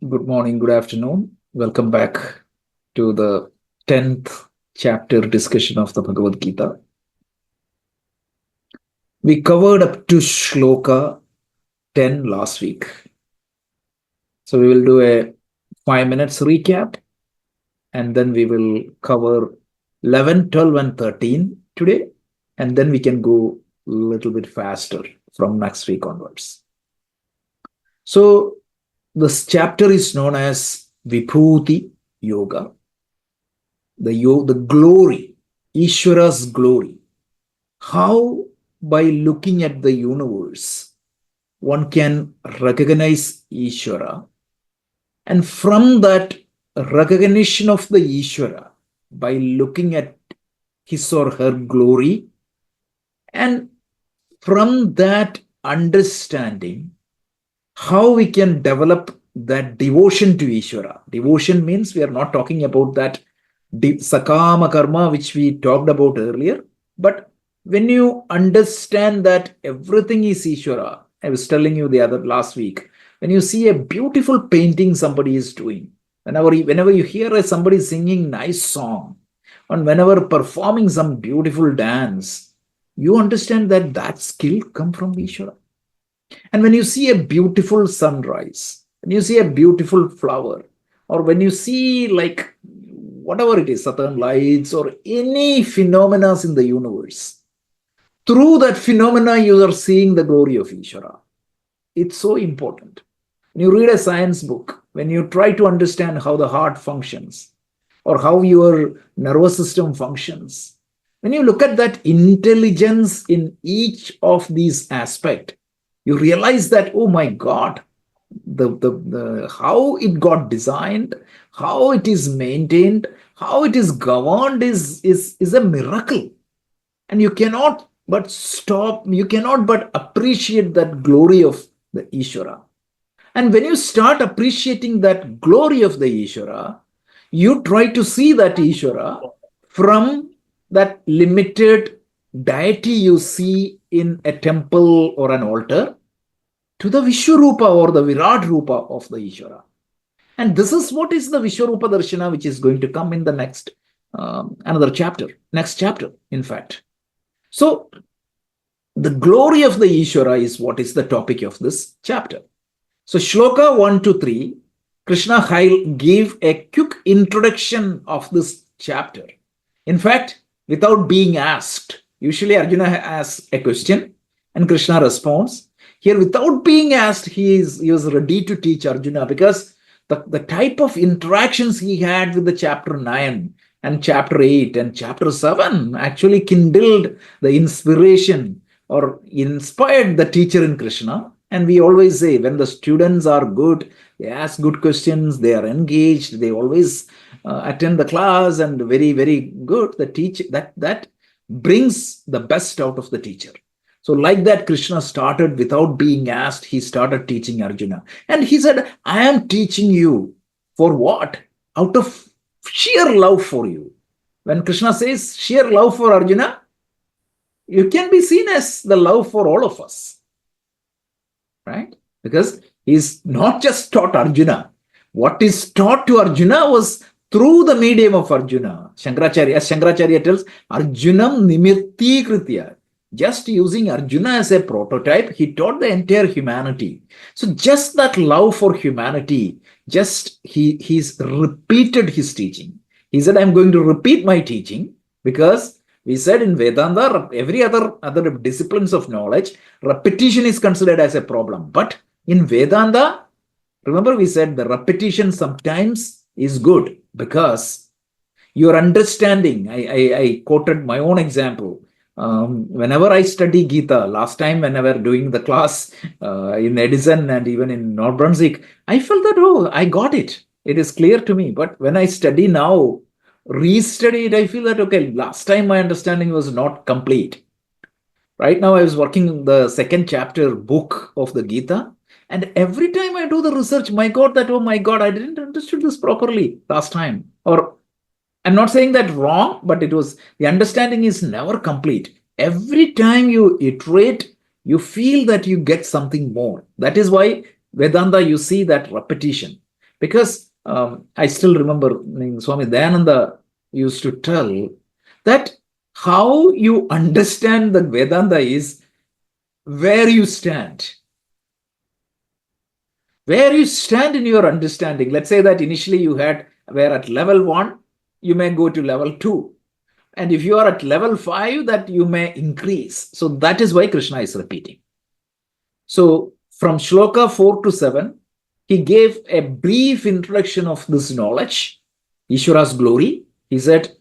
Good morning, good afternoon. Welcome back to the 10th chapter discussion of the Bhagavad Gita. We covered up to Shloka 10 last week. So we will do a 5 minutes recap and then we will cover 11, 12, and 13 today. And then we can go a little bit faster from next week onwards. So this chapter is known as Vibhuti Yoga. The glory, Ishvara's glory. How, by looking at the universe, one can recognize Ishvara. And from that recognition of the Ishvara, by looking at his or her glory, and from that understanding, how we can develop that devotion to Ishvara. Devotion means we are not talking about that sakama karma which we talked about earlier, but when you understand that everything is Ishvara, I was telling you the other last week, when you see a beautiful painting somebody is doing, whenever you hear somebody singing nice song, and whenever performing some beautiful dance, you understand that that skill come from Ishvara. And when you see a beautiful sunrise, when you see a beautiful flower, or when you see like whatever it is, southern lights or any phenomena in the universe, through that phenomena you are seeing the glory of Ishvara. It's so important. When you read a science book, when you try to understand how the heart functions or how your nervous system functions, when you look at that intelligence in each of these aspects, you realize that, oh my God, the how it got designed, how it is maintained, how it is governed is a miracle. And you cannot but appreciate that glory of the Ishvara. And when you start appreciating that glory of the Ishvara, you try to see that Ishvara from that limited deity you see in a temple or an altar to the Vishwarupa or the Virat Rupa of the Ishvara. And this is what is the Vishwarupa Darshana, which is going to come in the next, next chapter, in fact. So, the glory of the Ishvara is what is the topic of this chapter. So, Shloka 1 to 3, Krishna gave a quick introduction of this chapter. In fact, without being asked, usually Arjuna asks a question and Krishna responds. Here, without being asked, he was ready to teach Arjuna because the type of interactions he had with the chapter 9 and chapter 8 and chapter 7 actually kindled the inspiration or inspired the teacher in Krishna. And we always say when the students are good, they ask good questions, they are engaged, they always attend the class and very, very good. The teacher that brings the best out of the teacher. So like that, Krishna started without being asked, he started teaching Arjuna. And he said, I am teaching you for what? Out of sheer love for you. When Krishna says sheer love for Arjuna, you can be seen as the love for all of us. Right? Because he's not just taught Arjuna. What is taught to Arjuna was through the medium of Arjuna. Shankaracharya tells, Arjunam nimirti kritya. Just using Arjuna as a prototype, he taught the entire humanity. So just that love for humanity, he's repeated his teaching. He said, I'm going to repeat my teaching because we said in Vedanta, every other disciplines of knowledge, repetition is considered as a problem. But in Vedanta, remember we said the repetition sometimes is good because your understanding, I quoted my own example. Whenever I study Gita, last time when I were doing the class in Edison and even in North Brunswick, I felt that, oh, I got it. It is clear to me. But when I study now, restudy it, I feel that, okay, last time my understanding was not complete. Right now I was working the second chapter book of the Gita. And every time I do the research, oh my God, I didn't understood this properly last time. Or I'm not saying that wrong, but the understanding is never complete. Every time you iterate, you feel that you get something more. That is why Vedanta, you see that repetition. Because I still remember Swami Dayananda used to tell that how you understand the Vedanta is where you stand. Where you stand in your understanding. Let's say that initially you were at level 1, you may go to level 2. And if you are at level 5, that you may increase. So that is why Krishna is repeating. So from Shloka 4 to 7, he gave a brief introduction of this knowledge, Ishvara's glory. He said,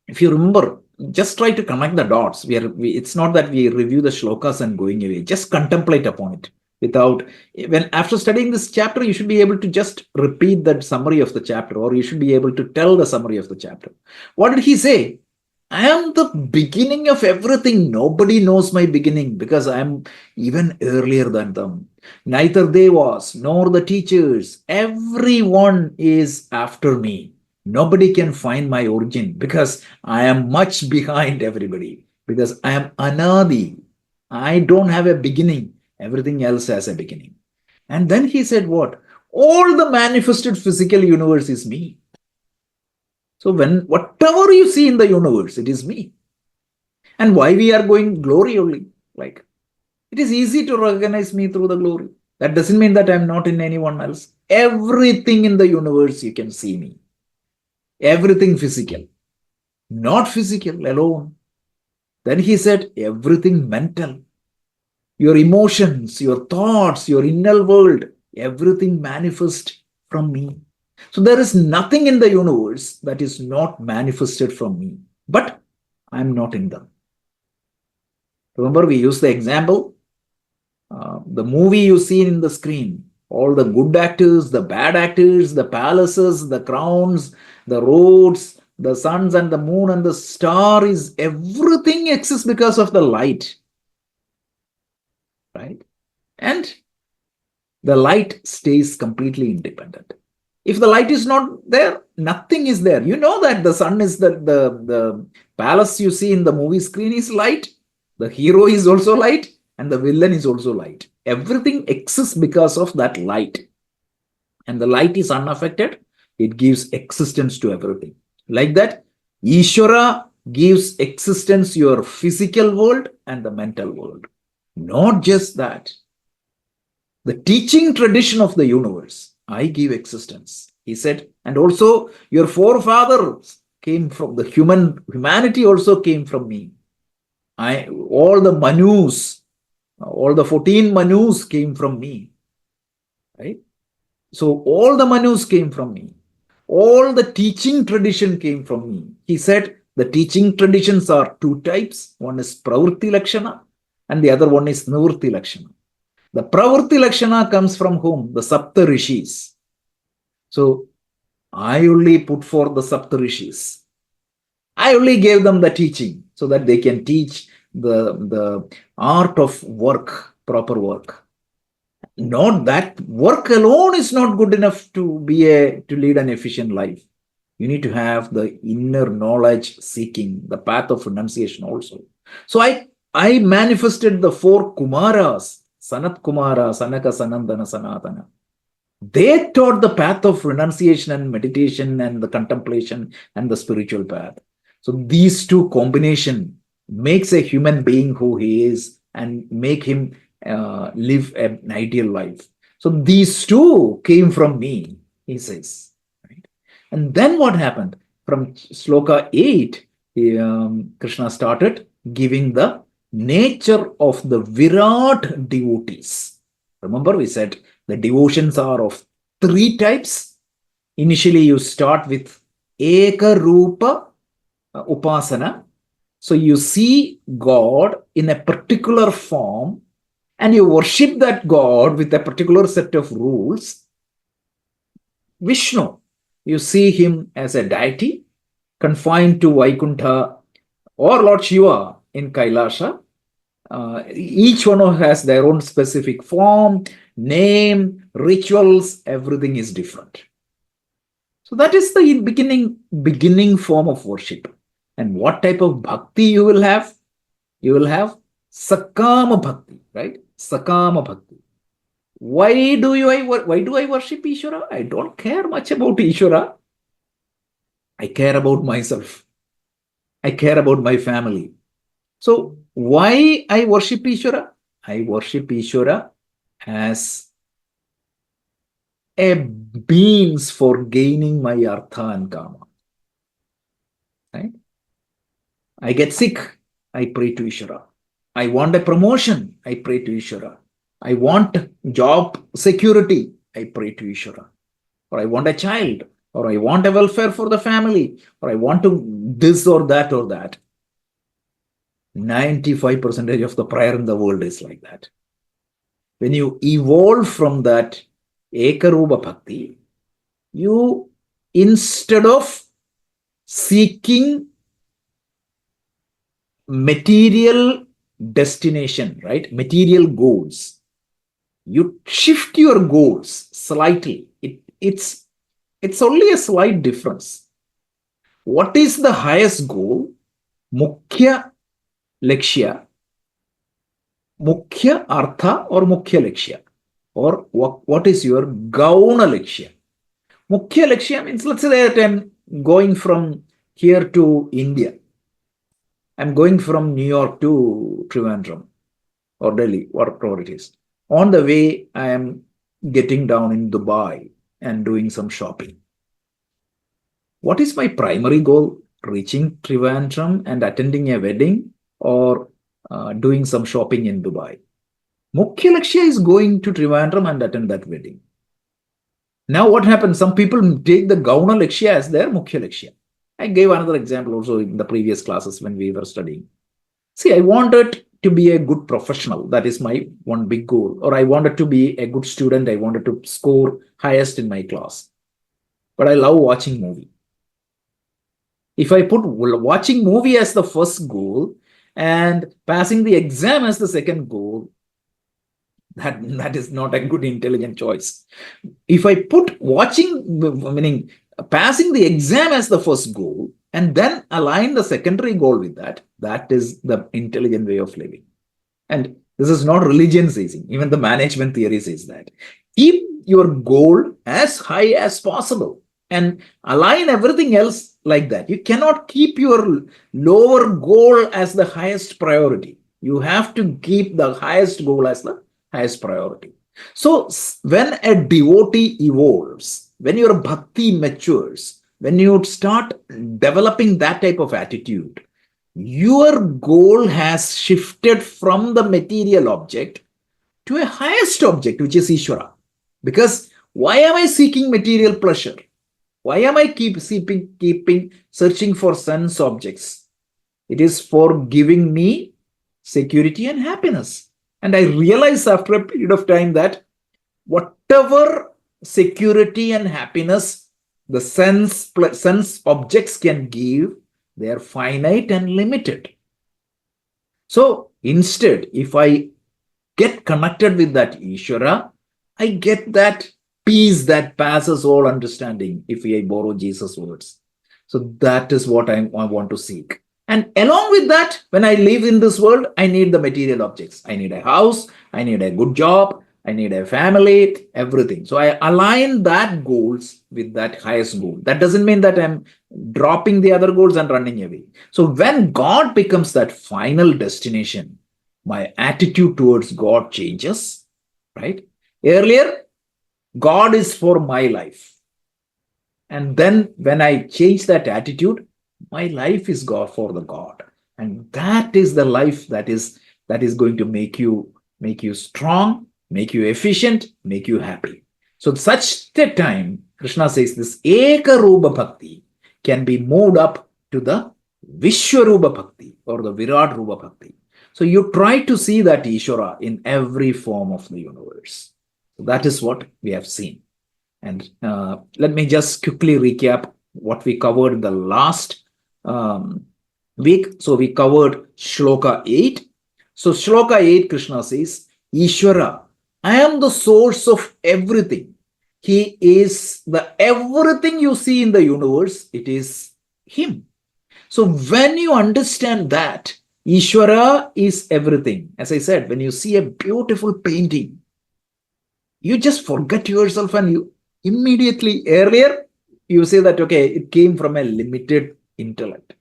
if you remember, just try to connect the dots. It's not that we review the shlokas and going away. Just contemplate upon it. After studying this chapter, you should be able to just repeat that summary of the chapter, or you should be able to tell the summary of the chapter. What did he say? I am the beginning of everything. Nobody knows my beginning because I am even earlier than them. Neither they was nor the teachers. Everyone is after me. Nobody can find my origin because I am much behind everybody, because I am anadi. I don't have a beginning. Everything else has a beginning. And then he said what? All the manifested physical universe is me. So whatever you see in the universe, it is me. And why we are going glory only? Like, it is easy to recognize me through the glory. That doesn't mean that I'm not in anyone else. Everything in the universe, you can see me. Everything physical. Not physical alone. Then he said, everything mental. Your emotions, your thoughts, your inner world, everything manifest from me. So there is nothing in the universe that is not manifested from me, but I'm not in them. Remember, we use the example, the movie you see in the screen, all the good actors, the bad actors, the palaces, the crowns, the roads, the suns and the moon and the star, is everything exists because of the light. Right? And the light stays completely independent. If the light is not there, nothing is there. You know that the sun is the palace you see in the movie screen is light. The hero is also light and the villain is also light. Everything exists because of that light. And the light is unaffected. It gives existence to everything. Like that, Ishvara gives existence to your physical world and the mental world. Not just that. The teaching tradition of the universe, I give existence. He said, and also your forefathers came from the humanity also came from me. All the Manus, all the 14 Manus came from me. Right? So all the Manus came from me. All the teaching tradition came from me. He said the teaching traditions are 2 types. One is Pravritti Lakshana and the other one is Nivritti Lakshana. The Pravritti Lakshana comes from whom? The Sapta Rishis. So I only put forth the Sapta Rishis. I only gave them the teaching so that they can teach the art of work, proper work. Not that work alone is not good enough to lead an efficient life. You need to have the inner knowledge seeking, the path of renunciation also. So I manifested the 4 Kumaras, Sanat Kumara, Sanaka, Sanandana, Sanatana. They taught the path of renunciation and meditation and the contemplation and the spiritual path. So these 2 combination makes a human being who he is and make him live an ideal life. So these 2 came from me, he says. Right? And then what happened? From Shloka 8, Krishna started giving the nature of the Virat devotees. Remember, we said the devotions are of 3 types. Initially, you start with Eka Rupa Upasana. So you see God in a particular form and you worship that God with a particular set of rules. Vishnu, you see him as a deity confined to Vaikuntha or Lord Shiva in Kailasha. Each one has their own specific form, name, rituals, everything is different. So that is the beginning form of worship. And what type of bhakti you will have? You will have Sakama Bhakti, right? Sakama Bhakti. Why do I worship Ishvara? I don't care much about Ishvara. I care about myself. I care about my family. So why I worship Ishvara? I worship Ishvara as a means for gaining my artha and kama. Right? I get sick, I pray to Ishvara. I want a promotion, I pray to Ishvara. I want job security, I pray to Ishvara. Or I want a child, or I want a welfare for the family, or I want to this or that or that. 95% of the prayer in the world is like that. When you evolve from that Ekarupa Bhakti, you, instead of seeking material destination, right, material goals, you shift your goals slightly. It's only a slight difference. What is the highest goal? Mukhya Lakshya, Mukhya Artha or Mukhya Lakshya? Or what is your Gauna Lakshya? Mukhya Lakshya means, let's say that I'm going from here to India. I'm going from New York to Trivandrum or Delhi, whatever it is. On the way, I am getting down in Dubai and doing some shopping. What is my primary goal? Reaching Trivandrum and attending a wedding, or doing some shopping in Dubai? Mukhya Lakshya is going to Trivandrum and attend that wedding. Now what happens? Some people take the Gauna Lakshya as their Mukhya Lakshya. I gave another example also in the previous classes when we were studying. See, I wanted to be a good professional. That is my one big goal. Or I wanted to be a good student. I wanted to score highest in my class. But I love watching movie. If I put watching movie as the first goal and passing the exam as the second goal, that is not a good intelligent choice. If I put meaning passing the exam as the first goal and then align the secondary goal with that, that is the intelligent way of living. And this is not religion saying, even the management theory says that. Keep your goal as high as possible and align everything else like that. You cannot keep your lower goal as the highest priority. You have to keep the highest goal as the highest priority. So when a devotee evolves, when your bhakti matures, when you start developing that type of attitude, your goal has shifted from the material object to a highest object, which is Ishvara. Because why am I seeking material pleasure? Why am I keeping searching for sense objects? It is for giving me security and happiness. And I realize after a period of time that whatever security and happiness the sense objects can give, they are finite and limited. So instead, if I get connected with that Ishvara, I get that peace that passes all understanding, if I borrow Jesus' words. So that is what I want to seek. And along with that, when I live in this world, I need the material objects. I need a house, I need a good job, I need a family, everything. So I align that goals with that highest goal. That doesn't mean that I'm dropping the other goals and running away. So when God becomes that final destination, my attitude towards God changes, right? Earlier, God is for my life. And then when I change that attitude, my life is God for the God. And that is the life that is going to make you strong, make you efficient, make you happy. So such a time, Krishna says this Ekarupa Bhakti can be moved up to the Vishwarupa Bhakti or the Virat Rupa Bhakti. So you try to see that Ishvara in every form of the universe. So that is what we have seen. And let me just quickly recap what we covered in the last week. So we covered Shloka 8. So Shloka 8, Krishna says, Ishvara, I am the source of everything. He is the everything you see in the universe, it is him. So when you understand that, Ishvara is everything. As I said, when you see a beautiful painting, you just forget yourself and you immediately, earlier, you say that, okay, it came from a limited intellect.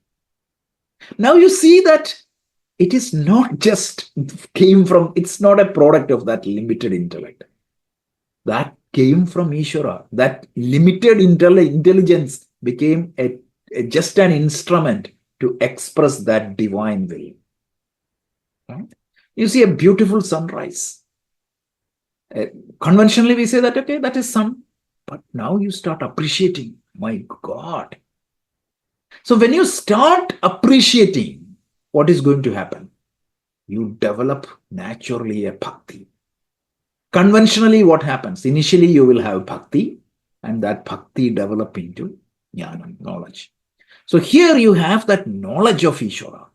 Now you see that it is not just came from, it's not a product of that limited intellect. That came from Ishvara. That limited intelligence became just an instrument to express that divine will. Right? You see a beautiful sunrise. Conventionally, we say that, okay, that is sun. But now you start appreciating, my God. So when you start appreciating, what is going to happen? You develop naturally a bhakti. Conventionally, what happens? Initially, you will have bhakti, and that bhakti develop into jnana, knowledge. So here you have that knowledge of Ishvara.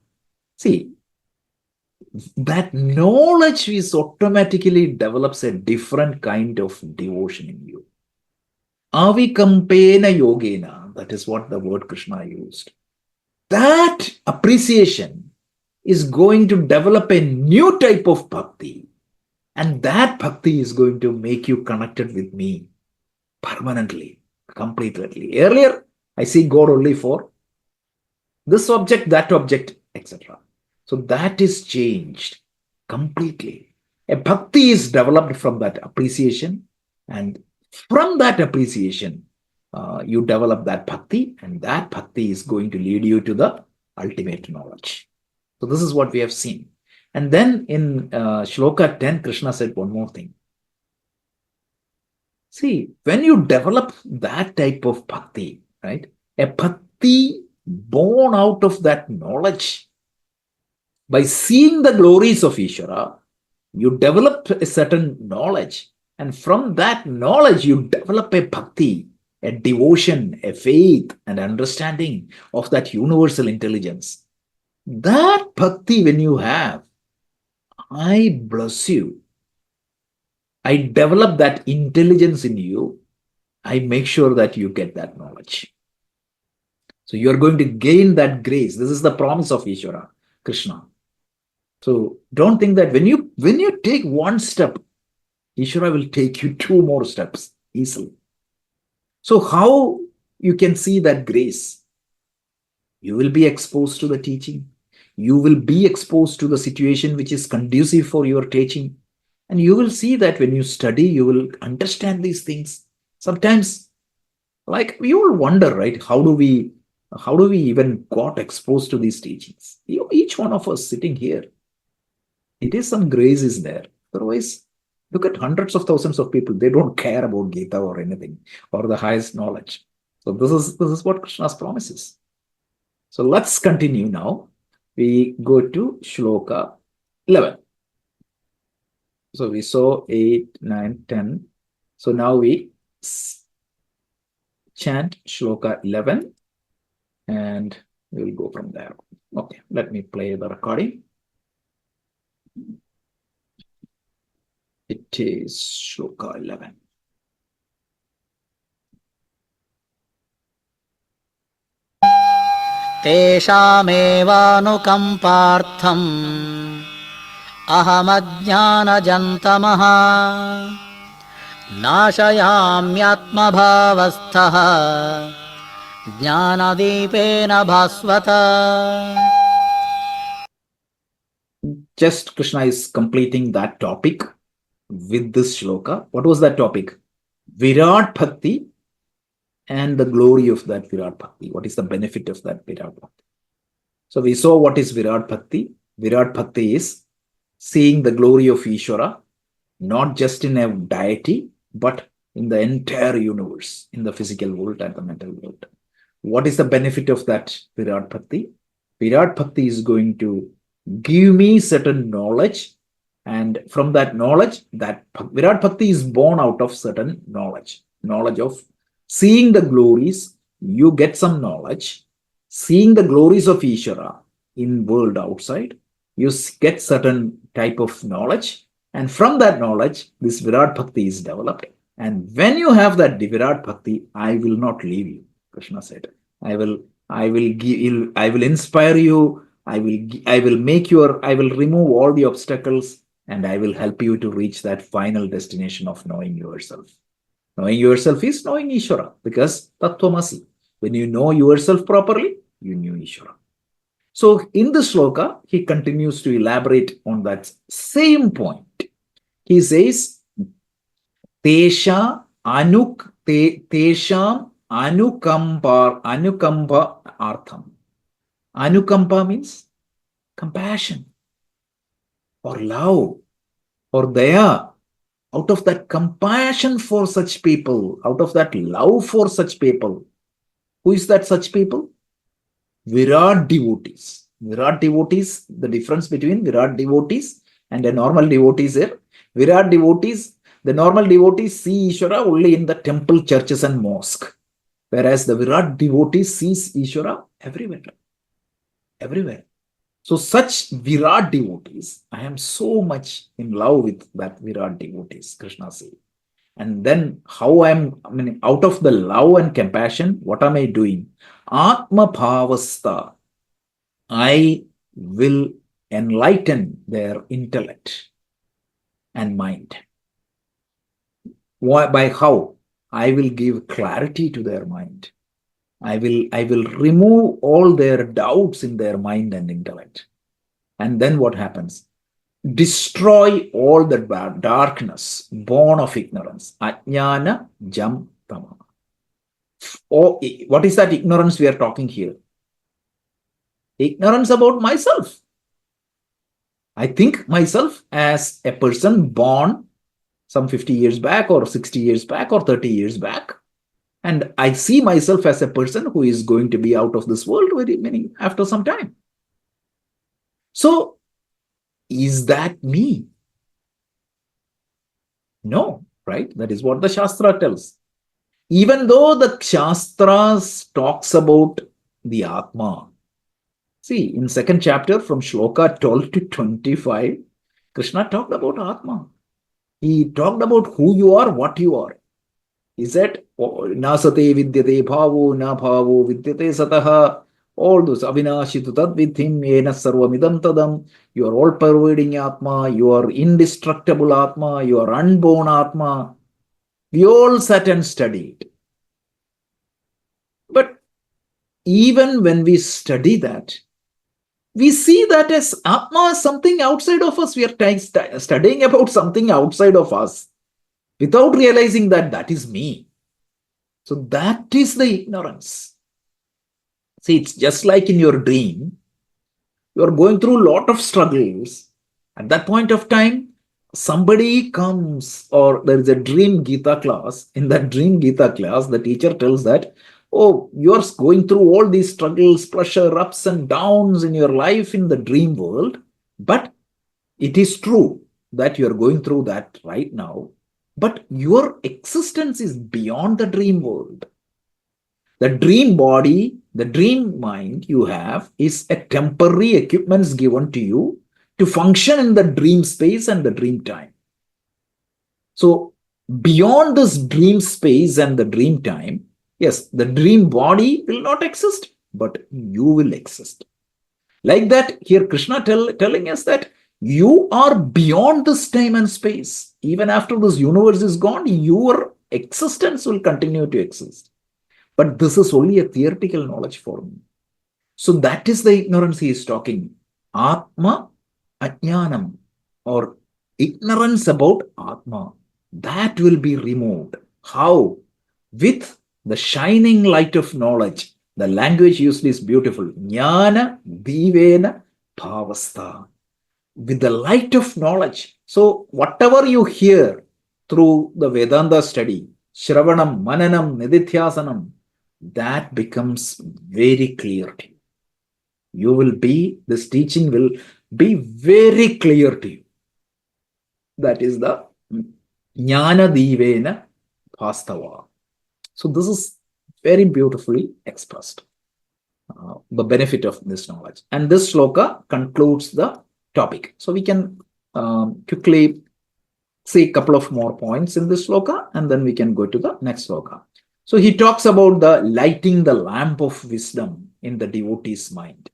See, that knowledge is automatically develops a different kind of devotion in you. Avikampena yogena, that is what the word Krishna used. That appreciation is going to develop a new type of bhakti. And that bhakti is going to make you connected with me permanently, completely. Earlier, I see God only for this object, that object, etc. So that is changed completely. A bhakti is developed from that appreciation, and from that appreciation, you develop that bhakti, and that bhakti is going to lead you to the ultimate knowledge. So this is what we have seen. And then in Shloka 10, Krishna said one more thing. See, when you develop that type of bhakti, right? A bhakti born out of that knowledge, by seeing the glories of Ishvara, you develop a certain knowledge. And from that knowledge, you develop a bhakti, a devotion, a faith, and understanding of that universal intelligence. That bhakti, when you have, I bless you. I develop that intelligence in you. I make sure that you get that knowledge. So you're going to gain that grace. This is the promise of Ishvara, Krishna. So don't think that when you take one step, Ishvara will take you two more steps easily. So how you can see that grace? You will be exposed to the teaching. You will be exposed to the situation which is conducive for your teaching. And you will see that when you study, you will understand these things. Sometimes, like, you will wonder, right? How do we even got exposed to these teachings? Each one of us sitting here, it is some grace is there. Otherwise, look at hundreds of thousands of people. They don't care about Gita or anything or the highest knowledge. So this is what Krishna's promises. So let's continue now. We go to Shloka 11. So we saw 8, 9, 10. So now we chant Shloka 11 and we'll go from there. Okay, let me play the recording. It is Shloka 11. तेषामेवानुकम्पार्थम् अहमज्ञानजन्तमः नाशयाम्यात्मभावस्थः ज्ञानदीपेन भास्वत. Just Krishna is completing that topic with this shloka. What was that topic? Virat Bhakti and the glory of that Virat Bhakti. What is the benefit of that Virat Bhakti? So we saw what is Virat Bhakti. Virat Bhakti is seeing the glory of Ishvara, not just in a deity, but in the entire universe, in the physical world and the mental world. What is the benefit of that Virat Bhakti? Virat Bhakti is going to give me certain knowledge, and from that knowledge, that Virat Bhakti is born out of certain knowledge of seeing the glories. You get some knowledge, seeing the glories of Ishvara in world outside, you get certain type of knowledge, and from that knowledge, this Virat Bhakti is developed. And when you have that Virat Bhakti, I will not leave you. Krishna said, I will inspire you. I will remove all the obstacles. and I will help you to reach that final destination of knowing yourself. Knowing yourself is knowing Ishvara, because Tattvamasi. When you know yourself properly, you knew Ishvara. So in the shloka, he continues to elaborate on that same point. He says, Tesha Tesham Anukampa Artham. Anukampa means compassion or love or daya. Out of that compassion for such people, out of that love for such people, who is that such people? Virat devotees. Virat devotees, the difference between Virat devotees and a normal devotee is here. Virat devotees, the normal devotees see Ishvara only in the temple, churches and mosque. Whereas the Virat devotee sees Ishvara everywhere. Everywhere. So such Virat devotees, I am so much in love with that Virat devotees, Krishna says. And then how out of the love and compassion, what am I doing? Atma Bhavasta. I will enlighten their intellect and mind. Why? By how? I will give clarity to their mind. I will remove all their doubts in their mind and intellect. And then what happens? Destroy all the darkness born of ignorance. Ajnana jam tama. Oh, what is that ignorance we are talking here? Ignorance about myself. I think myself as a person born some 50 years back or 60 years back or 30 years back. And I see myself as a person who is going to be out of this world after some time. So, is that me? No, right? That is what the Shastra tells. Even though the Shastras talks about the Atma. See, in second chapter from Shloka 12 to 25, Krishna talked about Atma. He talked about who you are, what you are. He said, Na sate vidyate bhavo, na bhavo vidyate sataha. All those avinashitu tadvidhim yena sarvamidam tadam. You are all pervading Atma, you are indestructible Atma, you are unborn Atma. We all sat and studied. But even when we study that, we see that as Atma as something outside of us. We are studying about something outside of us without realizing that that is me. So that is the ignorance. See, it's just like in your dream. You are going through a lot of struggles. At that point of time, somebody comes, or there is a dream Gita class. In that dream Gita class, the teacher tells that, oh, you are going through all these struggles, pressure, ups and downs in your life in the dream world. But it is true that you are going through that right now. But your existence is beyond the dream world. The dream body, the dream mind you have is a temporary equipment given to you to function in the dream space and the dream time. So beyond this dream space and the dream time, yes, the dream body will not exist, but you will exist. Like that, here Krishna telling us that you are beyond this time and space. Even after this universe is gone, your existence will continue to exist. But this is only a theoretical knowledge for me. So that is the ignorance he is talking. Atma Ajnanam, or ignorance about Atma. That will be removed. How? With the shining light of knowledge. The language used is beautiful. Jnana Divena Bhavastha. With the light of knowledge. So whatever you hear through the Vedanta study, Shravanam, Mananam, Nidithyasanam, that becomes very clear to you. You will be, this teaching will be very clear to you. That is the Jnana Divena Bhastava. So this is very beautifully expressed. The benefit of this knowledge. And this shloka concludes the topic. So we can quickly see a couple of more points in this shloka, and then we can go to the next shloka. So he talks about the lighting the lamp of wisdom in the devotee's mind.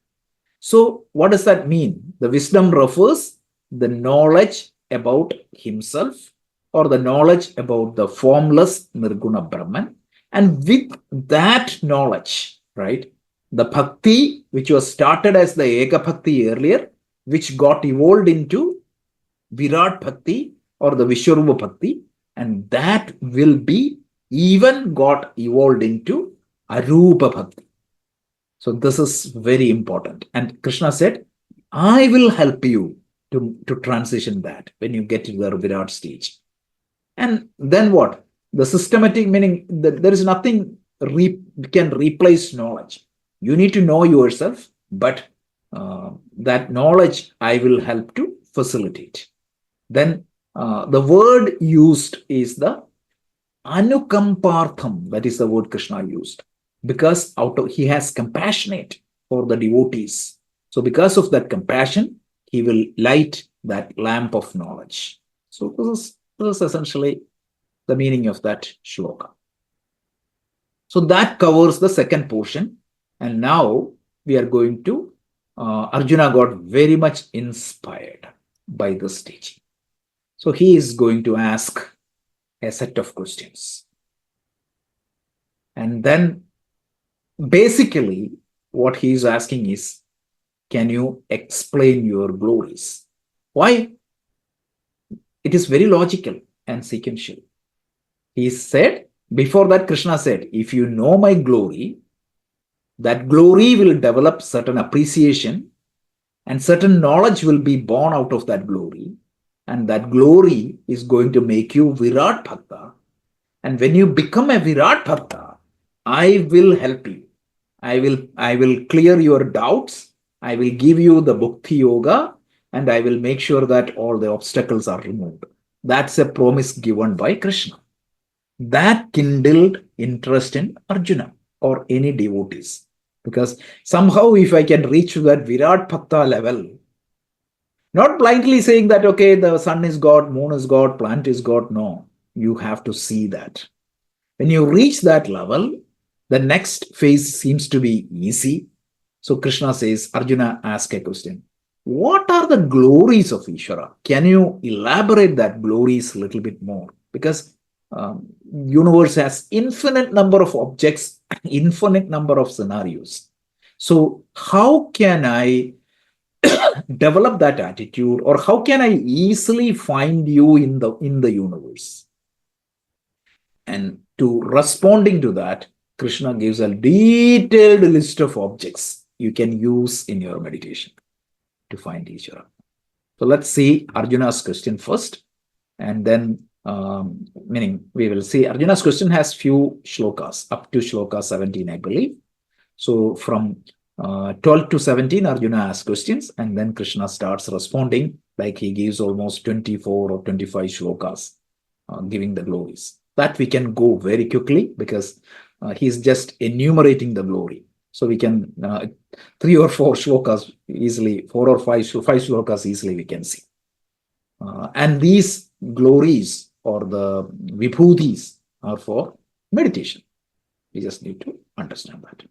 So what does that mean? The wisdom refers the knowledge about himself or the knowledge about the formless Nirguna Brahman. And with that knowledge, right, the bhakti, which was started as the Eka Bhakti earlier, which got evolved into Virat Bhakti or the Vishwarupa Bhakti, and that will be even got evolved into Arupa Bhakti. So this is very important. And Krishna said, I will help you to transition that when you get to the Virat stage. And then what? The systematic meaning that there is nothing can replace knowledge. You need to know yourself, but that knowledge I will help to facilitate. Then the word used is the anukampartham. That is the word Krishna used, because he has compassionate for the devotees. So because of that compassion, he will light that lamp of knowledge. So this is essentially the meaning of that shloka. So that covers the second portion. And now we are going to, Arjuna got very much inspired by this teaching. So he is going to ask a set of questions. And then basically what he is asking is, can you explain your glories? Why? It is very logical and sequential. He said, before that Krishna said, if you know my glory, that glory will develop certain appreciation and certain knowledge will be born out of that glory. And that glory is going to make you Virat Bhakta. And when you become a Virat Bhakta, I will help you. I will clear your doubts. I will give you the Bhakti Yoga, and I will make sure that all the obstacles are removed. That's a promise given by Krishna. That kindled interest in Arjuna or any devotees. Because somehow if I can reach to that Virat Bhakta level, not blindly saying that, okay, the sun is God, moon is God, plant is God. No, you have to see that. When you reach that level, the next phase seems to be easy. So Krishna says, Arjuna, ask a question. What are the glories of Ishvara? Can you elaborate that glories a little bit more? Because universe has infinite number of objects, infinite number of scenarios. So how can I develop that attitude, or how can I easily find you in the universe? And to responding to that, Krishna gives a detailed list of objects you can use in your meditation to find Ishvara. So let's see Arjuna's question first, and then meaning we will see Arjuna's question has few shlokas, up to shloka 17, I believe. So from 12 to 17, Arjuna asks questions, and then Krishna starts responding, like he gives almost 24 or 25 shlokas, giving the glories. That we can go very quickly because he's just enumerating the glory. So we can 3 or 4 shlokas easily, 4 or 5 shlokas easily we can see. And these glories or the vibhutis are for meditation. We just need to understand that.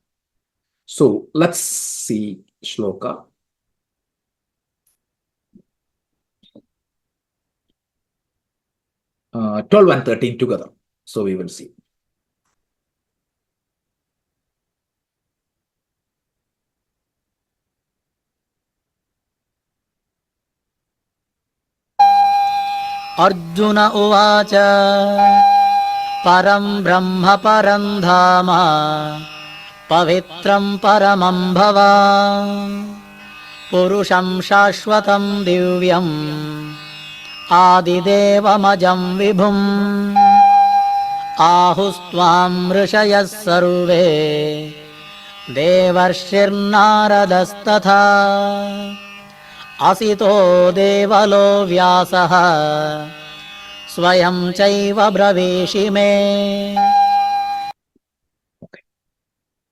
So let's see shloka. Uh, 12 and 13 together. So we will see. Arjun उवाच परं ब्रह्म परं धाम पवित्रं परमं भवान् पुरुषं शाश्वतं दिव्यम् आदिदेवमजं विभुम् आहुस्त्वां ऋषयः सर्वे देवर्षिर्नारदस्तथा असितो देवलो व्यासः स्वयं चैव ब्रवीषि मे.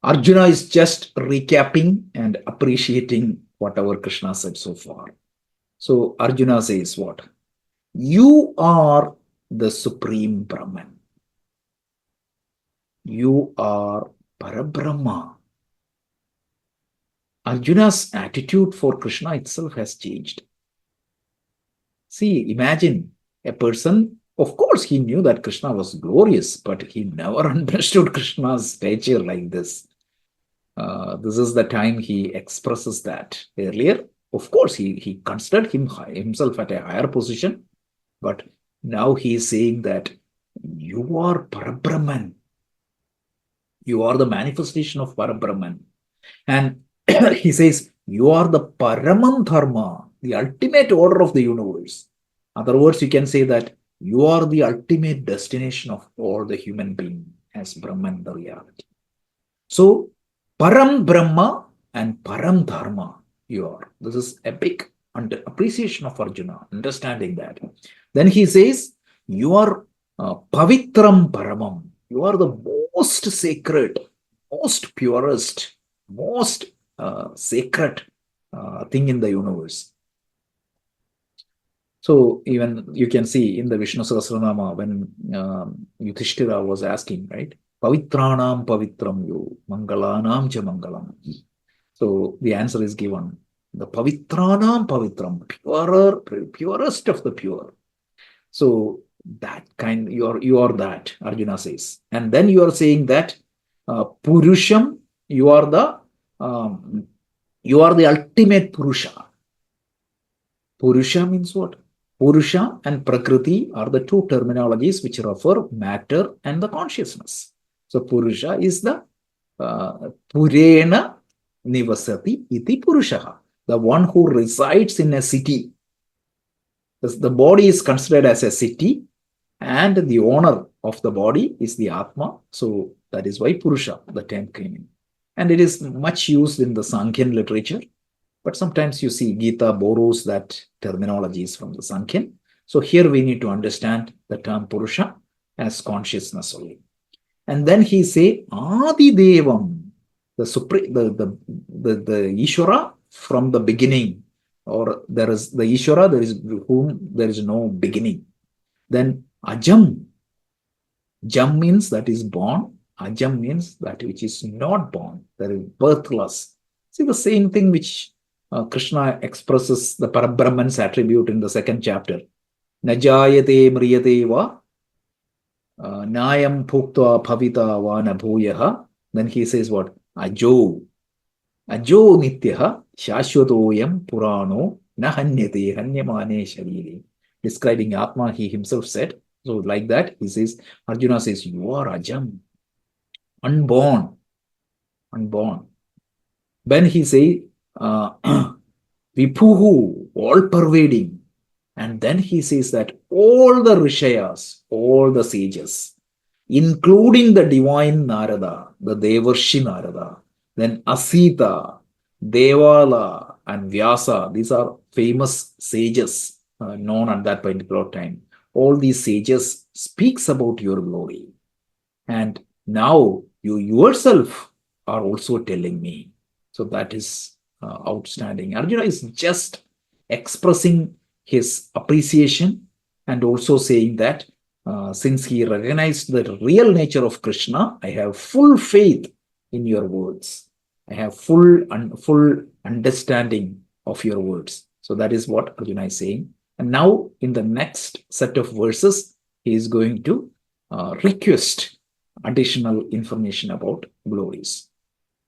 Arjuna is just recapping and appreciating whatever Krishna said so far. So Arjuna says what? You are the supreme Brahman. You are Parabrahma. Arjuna's attitude for Krishna itself has changed. See, imagine a person, of course, he knew that Krishna was glorious, but he never understood Krishna's stature like this. This is the time he expresses that. Earlier, of course, he considered himself at a higher position, but now he is saying that you are Parabrahman. You are the manifestation of Parabrahman. And he says, you are the Paramam Dharma, the ultimate order of the universe. Other words, you can say that you are the ultimate destination of all the human being as Brahman, the reality. So, Param Brahma and Param Dharma, you are. This is epic appreciation of Arjuna, understanding that. Then he says, you are Pavitram Paramam. You are the most sacred, most purest, most sacred thing in the universe. So even you can see in the Vishnu Sahasranama when Yudhishthira was asking, right? Pavitranam pavitram yo, mangalanam cha mangalam. So the answer is given. The pavitranam pavitram, purest of the pure. So that kind, you are that, Arjuna says. And then you are saying that Purusham, you are the ultimate Purusha. Purusha means what? Purusha and Prakriti are the two terminologies which refer matter and the consciousness. So Purusha is the Purena Nivasati iti Purusha, the one who resides in a city. The body is considered as a city, and the owner of the body is the Atma. So that is why Purusha, the term came in. And it is much used in the Sankhyan literature. But sometimes you see Gita borrows that terminologies from the Sankhyan. So here we need to understand the term Purusha as consciousness only. And then he say Adi Devam, the Ishvara from the beginning, or there is the Ishvara, there is whom there is no beginning. Then Ajam, Jam means that is born. Ajam means that which is not born, that is birthless. See the same thing which Krishna expresses the Parabrahman's attribute in the second chapter. Najayate mriyate va nayam bhuktva bhavita va nabhuyaha. Then he says what? Ajo. Ajo nityaha shashwatoyam purano nahanyate hanyamane sharire. Describing Atma, he himself said. So like that, he says, Arjuna says, you are Ajam. Unborn. Unborn. Then he says, Vibhuti, all pervading. And then he says that all the Rishayas, all the sages, including the divine Narada, the Devarshi Narada, then Asita, Devala, and Vyasa, these are famous sages known at that particular time. All these sages speaks about your glory. And now you yourself are also telling me. So that is outstanding. Arjuna is just expressing his appreciation and also saying that since he recognized the real nature of Krishna, I have full faith in your words. I have full understanding of your words. So that is what Arjuna is saying. And now in the next set of verses, he is going to request additional information about glories.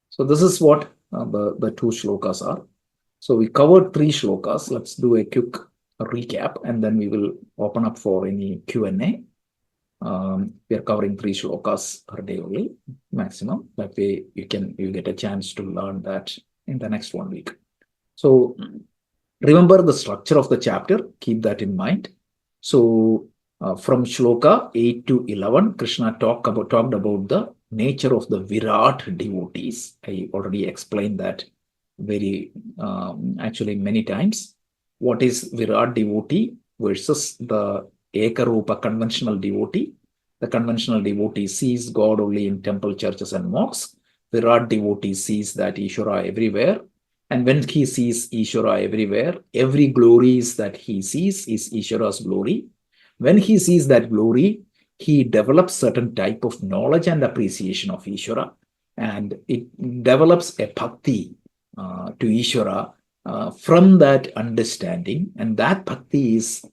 So this is what the two shlokas are. So we covered 3 shlokas. Let's do a quick recap and then we will open up for any Q&A. We are covering 3 shlokas per day only, maximum. That way you get a chance to learn that in the next 1 week. So remember the structure of the chapter, keep that in mind. So from shloka 8 to 11, Krishna talked about the nature of the Virat devotees. I already explained that actually many times. What is Virat devotee versus the Ekarupa conventional devotee? The conventional devotee sees God only in temple, churches, and mosques. Virat devotee sees that Ishvara everywhere. And when he sees Ishvara everywhere, every glory that he sees is Ishvara's glory. When he sees that glory, he develops certain type of knowledge and appreciation of Ishvara, and it develops a bhakti to Ishvara from that understanding, and that bhakti is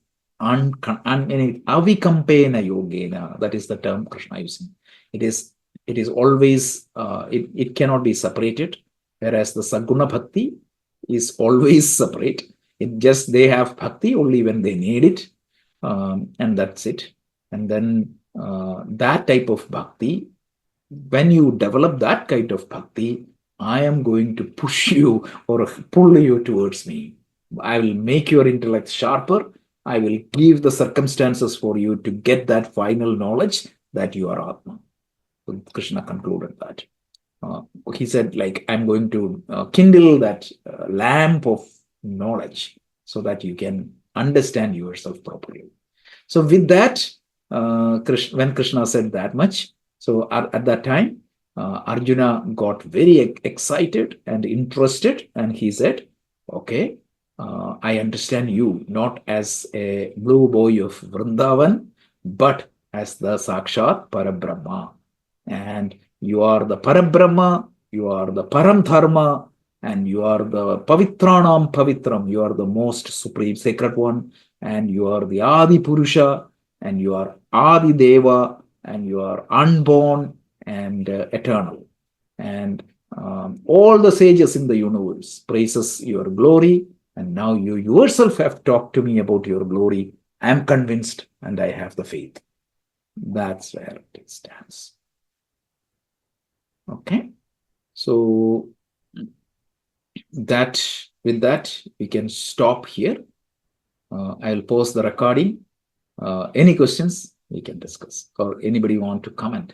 avikampena yogena. That is the term Krishna using. It is always it cannot be separated, whereas the saguna bhakti is always separate. It just they have bhakti only when they need it, and that's it. And then that type of bhakti, when you develop that kind of bhakti, I am going to push you or pull you towards me. I will make your intellect sharper. I will give the circumstances for you to get that final knowledge that you are Atma. So Krishna concluded that. He said, like, I'm going to kindle that lamp of knowledge so that you can understand yourself properly. So with that, when Krishna said that much, so at that time, Arjuna got very excited and interested, and he said, okay, I understand you not as a blue boy of Vrindavan, but as the Sakshat Parabrahma. And you are the Parabrahma, you are the Param Dharma, and you are the Pavitranam Pavitram, you are the most supreme sacred one, and you are the Adi Purusha, and you are Adi Deva, and you are unborn and eternal. And all the sages in the universe praises your glory, and now you yourself have talked to me about your glory. I am convinced and I have the faith. That's where it stands. Okay, so that with that we can stop here. I'll pause the recording. Any questions we can discuss, or anybody want to comment?